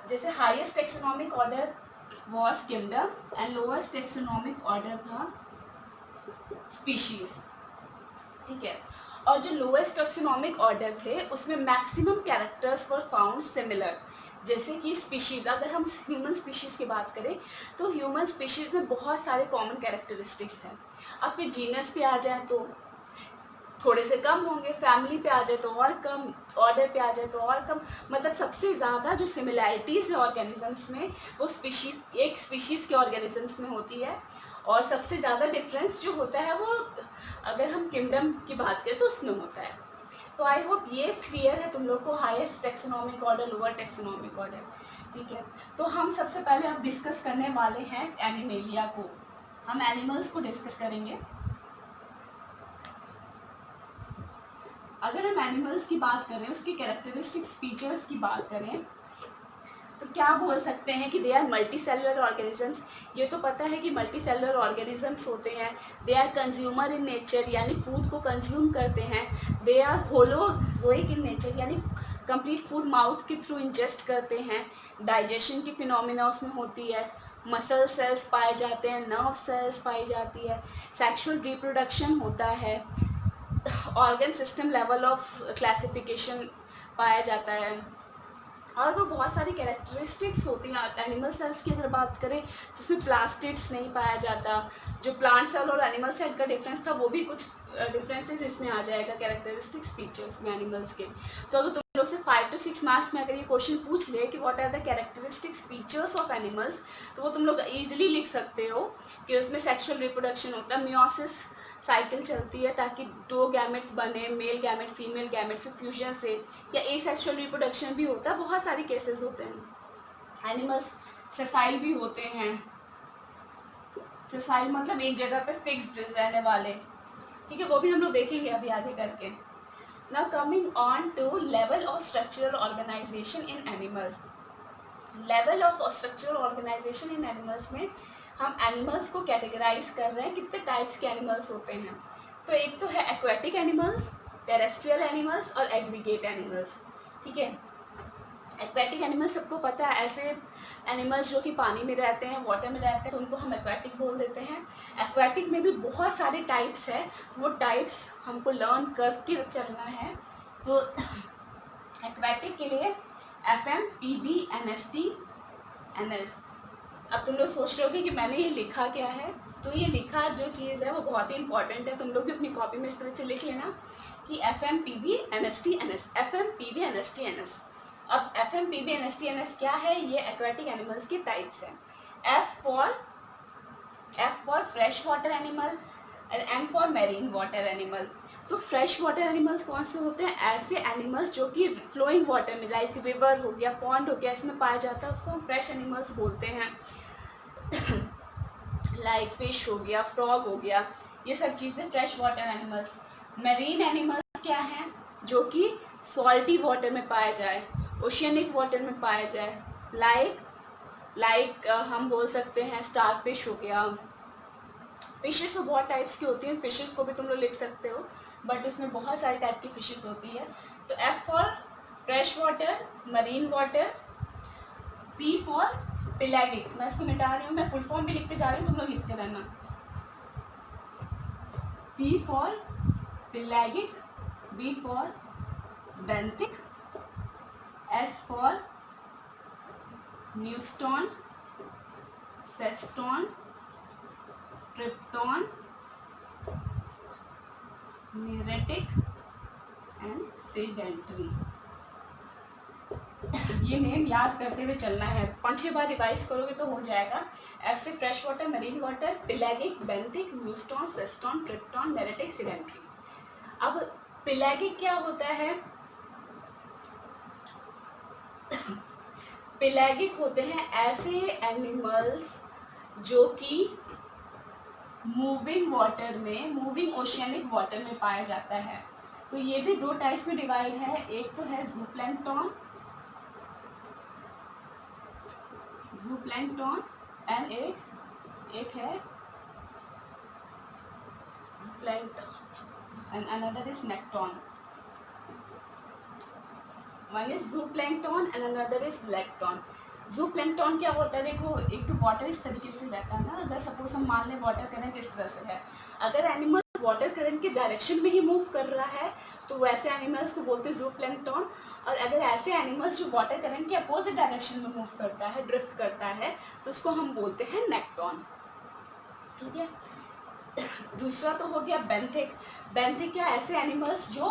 जैसे highest taxonomic order was kingdom and lowest taxonomic order था species, ठीक है। और जो लोएस्ट टैक्सोनॉमिक ऑर्डर थे उसमें maximum characters were found similar, जैसे कि स्पीशीज़, अगर हम ह्यूमन स्पीशीज़ की बात करें तो ह्यूमन स्पीशीज़ में बहुत सारे कॉमन कैरेक्टरिस्टिक्स हैं। अब फिर जीनस पे आ जाए तो थोड़े से कम होंगे, फैमिली पे आ जाए तो और कम, ऑर्डर पे आ जाए तो और कम। मतलब सबसे ज़्यादा जो सिमिलैरिटीज़ है ऑर्गेनिजम्स में वो स्पीशीज़, एक स्पीशीज़ के ऑर्गेनिजम्स में होती है। और सबसे ज़्यादा डिफरेंस जो होता है वो अगर हम किंगडम की बात करें तो उसमें होता है। तो आई होप ये क्लियर है तुम लोग को, highest taxonomic order, lower taxonomic order, ठीक है। तो हम सबसे पहले अब डिस्कस करने वाले हैं एनिमेलिया को, हम एनिमल्स को डिस्कस करेंगे। अगर हम एनिमल्स की बात करें, उसके कैरेक्टरिस्टिक्स फीचर्स की बात करें तो क्या बोल सकते हैं कि they are multi cellular organisms. ये तो पता है कि मल्टी सेलुलर ऑर्गेनिजम्स होते हैं। They are consumer in nature, यानी फूड को कंज्यूम करते हैं। They are holozoic in nature, यानी कंप्लीट फूड माउथ के थ्रू इंजेस्ट करते हैं। डाइजेशन की फिनोमिना उसमें होती है। मसल सेल्स पाए जाते हैं, नर्व सेल्स पाई जाती है, सेक्सुअल रिप्रोडक्शन होता है, organ system level of classification पाया जाता है। और वो बहुत सारी कैरेक्टरिस्टिक्स होती हैं एनिमल सेल्स की। अगर बात करें तो उसमें प्लास्टिड्स नहीं पाया जाता। जो प्लांट सेल और एनिमल सेल का डिफरेंस था वो भी कुछ डिफरेंसेस इसमें आ जाएगा कैरेक्टरिस्टिक्स फीचर्स में एनिमल्स के। तो अगर तुम लोग से 5 to 6 मार्क्स में अगर ये क्वेश्चन पूछ ले कि what are the characteristics features of animals, तो वो तुम लोग ईजिली लिख सकते हो कि उसमें सेक्सुअल रिप्रोडक्शन होता है, मियोसिस साइकिल चलती है ताकि दो गैमेट्स बने, मेल गैमेट फीमेल गैमेट, फिर फ्यूजन से, या एसेक्सुअल रिप्रोडक्शन भी होता है, बहुत सारे केसेस होते हैं। एनिमल्स सेसाइल भी होते हैं। सेसाइल मतलब एक जगह पे फिक्स्ड रहने वाले, ठीक है, वो भी हम लोग देखेंगे अभी आगे करके। Now coming on to level of structural organization in animals. Level of structural organization in animals में हम एनिमल्स को कैटेगराइज कर रहे हैं, कितने टाइप्स के एनिमल्स होते हैं। तो एक तो है एक्वेटिक एनिमल्स, टेरेस्ट्रियल एनिमल्स और एग्रीगेट एनिमल्स, ठीक है। एक्वेटिक एनिमल्स सबको पता है, ऐसे एनिमल्स जो कि पानी में रहते हैं, वाटर में रहते हैं, तो उनको हम एक्वेटिक बोल देते हैं। एक्वेटिक में भी बहुत सारे टाइप्स है, तो वो टाइप्स हमको लर्न करके चलना है। तो एक्वेटिक के लिए FM, PB, NST, NS। अब तुम लोग सोच रहे होगे कि मैंने ये लिखा क्या है, तो ये लिखा जो चीज़ है वो बहुत ही इंपॉर्टेंट है, तुम लोग भी अपनी कॉपी में इस तरह से लिख लेना कि FM, PB, NST, NS, FM, PB, NST, NS। अब FM, PB, NST, NS क्या है, ये एक्वेटिक एनिमल्स के टाइप्स हैं। F for fresh water animal and M for marine water animal. तो फ्रेश वाटर एनिमल्स कौन से होते हैं, ऐसे एनिमल्स जो कि फ्लोइंग वाटर में, लाइक रिवर हो गया, पॉन्ड हो गया, इसमें पाया जाता है, उसको हम फ्रेश एनिमल्स बोलते हैं। लाइक फिश हो गया, फ्रॉग हो गया, ये सब चीज़ें fresh water animals. Marine animals क्या हैं, जो कि सॉल्टी वाटर में पाया जाए, ओशियनिक वाटर में पाया जाए। लाइक हम बोल सकते हैं स्टार फिश हो गया। फिशेस तो बहुत टाइप्स की होती हैं, फिशेस को भी तुम लोग लिख सकते हो, बट उसमें बहुत सारे टाइप की फिशेस होती है। तो F for fresh water, marine water. P for पेलागिक, मैं इसको मिटा रही हूँ, मैं फुल फॉर्म भी लिखते जा रही हूँ, तुम लोग लिखते रहना। P for pelagic, B for benthic, S for neuston, seston, tripton, neritic and sedentary. ये नेम याद करते हुए चलना है, 5-6 बार रिवाइज करोगे तो हो जाएगा। ऐसे fresh water, marine water, pelagic, benthic, neuston, seston, tripton, neritic, sedentary. अब पेलागिक क्या होता है, पेलागिक होते हैं ऐसे एनिमल्स जो कि मूविंग वाटर में, मूविंग ओशियनिक वाटर में पाया जाता है। तो ये भी दो टाइप्स में डिवाइड है, एक तो है जूप्लैंक्टन एंड एक है plankton and another is nekton. One is zooplankton and another is plankton. जू प्लैंकटन क्या होता है, देखो एक तो वाटर इस तरीके से रहता है ना, अगर सपोज हम मान लें वाटर करंट इस तरह से है, अगर एनिमल वाटर करंट के डायरेक्शन में ही मूव कर रहा है तो वैसे एनिमल्स को बोलते हैं जू प्लैंकटन। और अगर ऐसे एनिमल्स जो वाटर करंट के अपोजिट डायरेक्शन में मूव करता है, ड्रिफ्ट करता है, तो उसको हम बोलते हैं नेक्टॉन। ठीक है, दूसरा तो हो गया बेंथिक। बेंथिक क्या, ऐसे एनिमल्स जो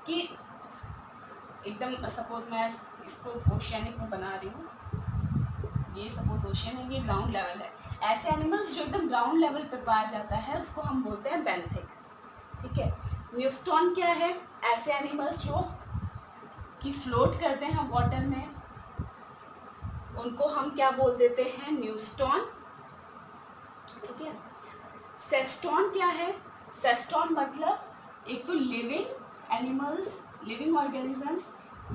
कि एकदम सपोज मैं इसको ओशियनिक में बना रही हूँ, ये सपोज ओशियन है, ये ग्राउंड लेवल है, ऐसे एनिमल्स जो एकदम ग्राउंड लेवल पे पाया जाता है उसको हम बोलते हैं बेंथिक। ठीक है, न्यूस्टॉन क्या है, ऐसे एनिमल्स जो कि फ्लोट करते हैं वाटर में, उनको हम क्या बोल देते हैं, न्यूस्टॉन। ठीक है, सेस्टॉन क्या है, सेस्टॉन मतलब एक तो लिविंग एनिमल्स, लिविंग ऑर्गेनिजम्स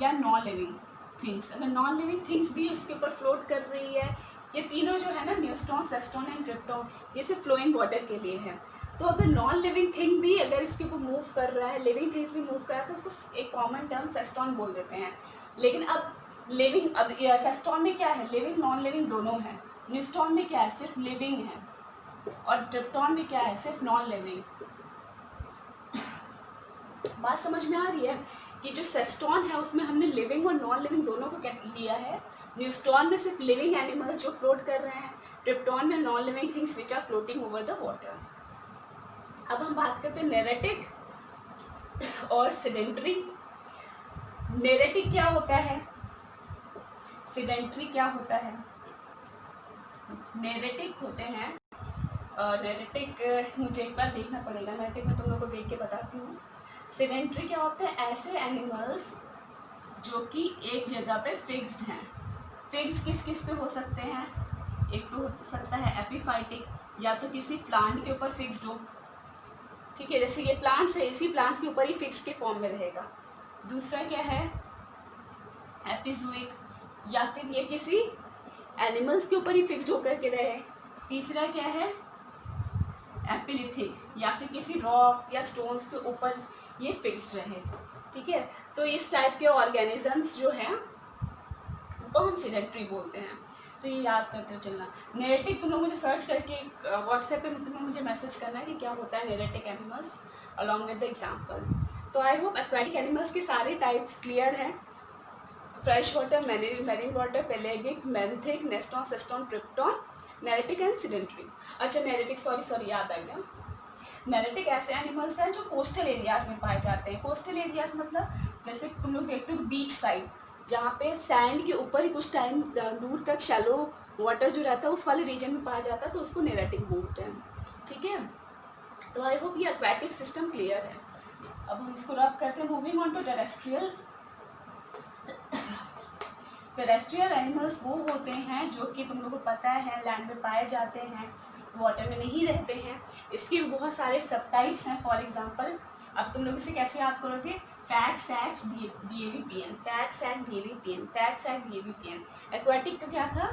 या नॉन लिविंग थिंग्स। अगर नॉन लिविंग थिंग्स भी उसके ऊपर फ्लोट कर रही है, ये तीनों जो है ना, न्यूस्टॉन, सेस्टॉन एंड ट्रिप्टॉन, ये सिर्फ फ्लोइंग वाटर के लिए है। तो अगर नॉन लिविंग थिंग भी अगर इसके ऊपर मूव कर रहा है, लिविंग थिंग्स भी मूव कर रहा है, तो उसको एक कॉमन टर्म सेस्टॉन बोल देते हैं। लेकिन अब लिविंग, अब सेस्टॉन में क्या है, लिविंग नॉन लिविंग दोनों है। न्यूस्टॉन में क्या है, सिर्फ लिविंग है, और ट्रिप्टॉन में क्या है, सिर्फ नॉन लिविंग। बात समझ में आ रही है कि जो सेस्टॉन है उसमें हमने लिविंग और नॉन लिविंग दोनों को लिया है। न्यूस्टॉन में सिर्फ लिविंग एनिमल्स जो फ्लोट कर रहे हैं, ट्रिप्टॉन में non living things which are floating over the water. अब हम बात करते हैं नेरेटिक और सिडेंट्री। नेरेटिक क्या होता है, सिडेंट्री क्या होता है। नेरेटिक होते हैं, नेरेटिक मुझे एक बार देखना पड़ेगा, नेरेटिक में तुम लोगों को देख के बताती हूँ। सिडेंट्री क्या होते हैं, ऐसे एनिमल्स जो कि एक जगह पे फिक्स्ड हैं। फिक्स्ड किस किस पे हो सकते हैं, एक तो हो सकता है एपिफाइटिक, या तो किसी प्लांट के ऊपर फिक्स्ड हो। ठीक है, जैसे ये प्लांट्स है, इसी प्लांट्स के ऊपर ही फिक्स्ड के फॉर्म में रहेगा। दूसरा क्या है, एपिजोइक, या फिर ये किसी एनिमल्स के ऊपर ही फिक्स्ड होकर के रहे। तीसरा क्या है, एपिलिथिक, या फिर किसी रॉक या स्टोन्स के ऊपर ये फिक्स्ड रहे। ठीक है, तो इस टाइप के ऑर्गेनिजम्स जो हैं उनको हम सिडेंट्री बोलते हैं। तो ये याद करते चलना। नेरेटिक तुम लोग मुझे सर्च करके व्हाट्सएप पे तुम लोग मुझे मैसेज करना है कि क्या होता है neritic animals along with the example. तो आई होप एक्वेटिक एनिमल्स के सारे टाइप्स क्लियर हैं। Fresh water, marine water, pelagic, benthic, neuston, seston, tripton, neritic and sedentary. अच्छा नेरेटिक, सॉरी याद आ गया, नेरेटिक ऐसे एनिमल्स हैं जो कोस्टल एरियाज में पाए जाते हैं। कोस्टल एरियाज मतलब जैसे तुम लोग देखते हो बीच साइड, जहाँ पे सैंड के ऊपर ही कुछ टाइम दूर तक शैलो वाटर जो रहता है उस वाले रीजन में पाया जाता है, तो उसको नेरेटिक बोलते हैं। ठीक है, तो आई होप ये एक्वेटिक सिस्टम क्लियर है। अब हम इसको रब करते हैं। Moving on to terrestrial. Terrestrial animals वो होते हैं जो कि तुम लोगों को पता है लैंड में पाए जाते हैं, वाटर में नहीं रहते हैं। इसके बहुत सारे सब टाइप्स हैं। फॉर एग्जांपल अब तुम लोग इसे कैसे याद करोगे, फैग, सैक्स, DAVPN, FAG, SAC, DAVPN, FAG, SAC, DAVPN. Aquatic का क्या था,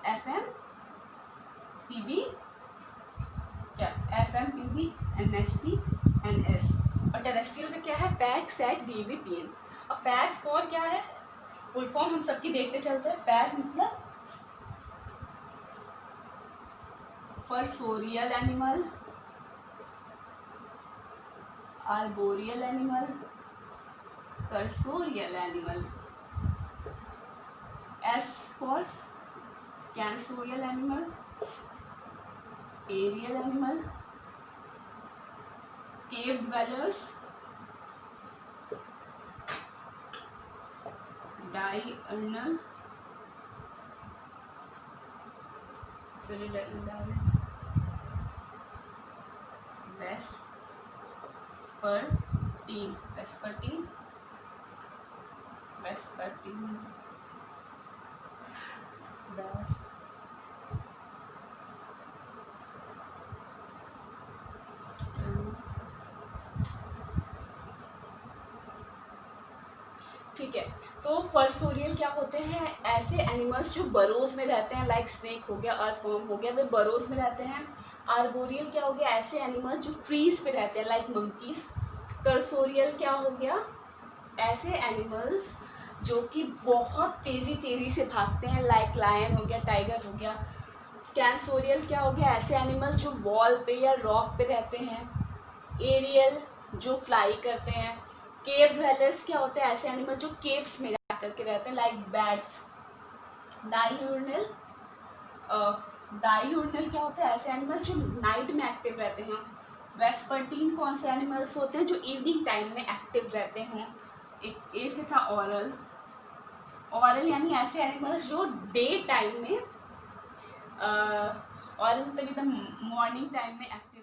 एफएम, पीबी, क्या एफएम, पीबी, एनएसटी, एनएस। और टेरेस्ट्रियल में क्या है, फैग, सैक, डीएवीपीएन। और फैग फॉर क्या है, फुल फॉर्म हम सबकी देखते चलते हैं। फैग मतलब fossorial animal, arboreal animal, cursorial animal. S for scansorial animal, aerial animal, cave dwellers, diurnal, vespertine, ठीक है। तो फर्सोरियल क्या होते हैं, ऐसे एनिमल्स जो बरोज में रहते हैं, लाइक स्नेक हो गया, अर्थवर्म हो गया, वे बरोज में रहते हैं। आर्बोरियल क्या हो गया, ऐसे एनिमल्स जो ट्रीज पे रहते हैं, लाइक मंकीज। कर्सोरियल क्या हो गया, ऐसे एनिमल्स जो कि बहुत तेज़ी से भागते हैं, लाइक लायन हो गया, टाइगर हो गया। स्कैंसोरियल क्या हो गया, ऐसे एनिमल्स जो वॉल पे या रॉक पे रहते हैं। एरियल जो फ्लाई करते हैं। केव ड्वेलर्स क्या होते हैं, ऐसे एनिमल जो केव्स में रह करके रहते हैं, लाइक बैट्स। डायurnal डायurnal क्या होता है, ऐसे एनिमल्स जो नाइट में एक्टिव रहते हैं। वेस्पर्टीन कौन से एनिमल्स होते हैं, जो इवनिंग टाइम में एक्टिव रहते हैं। एक ए से था ऑरल। ऑरल यानी ऐसे एनिमल्स जो डे टाइम में और तभी मॉर्निंग टाइम में एक्टिव